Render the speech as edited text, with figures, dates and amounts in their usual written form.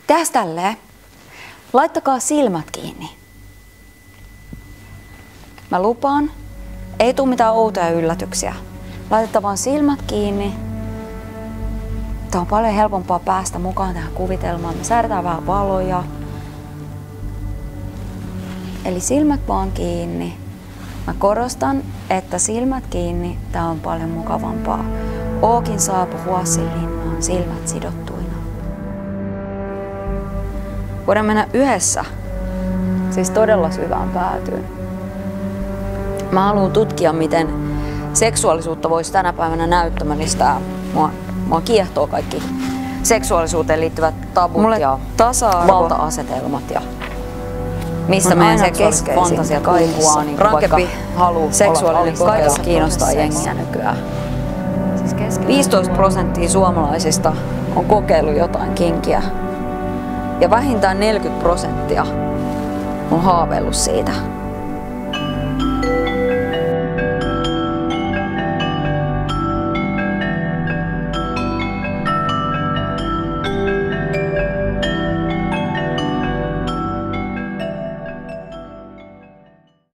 Tehdään tälleen. Laittakaa silmät kiinni. Mä lupaan, ei tule mitään outoja yllätyksiä. Laitetaan vaan silmät kiinni. Tää on paljon helpompaa päästä mukaan tähän kuvitelmaan. Me säädetään vähän valoja. Eli silmät vaan kiinni. Mä korostan, että silmät kiinni, tää on paljon mukavampaa. Ookin saapu Vuosinlinnaan silmät sidottuina. Voidaan mennä yhdessä, siis todella syvään päätyyn. Mä haluan tutkia, miten seksuaalisuutta voisi tänä päivänä näyttämälistää. Mua kiehtoo kaikki seksuaalisuuteen liittyvät tabut ja valta-asetelmat ja mistä meidän seksuaaliset fantasiat kumpuaa, niin rankempi halu seksuaalinen kokeilu kiinnostaa jengiä nykyään. 15% suomalaisista on kokeillut jotain kinkiä ja vähintään 40% on haaveillut siitä.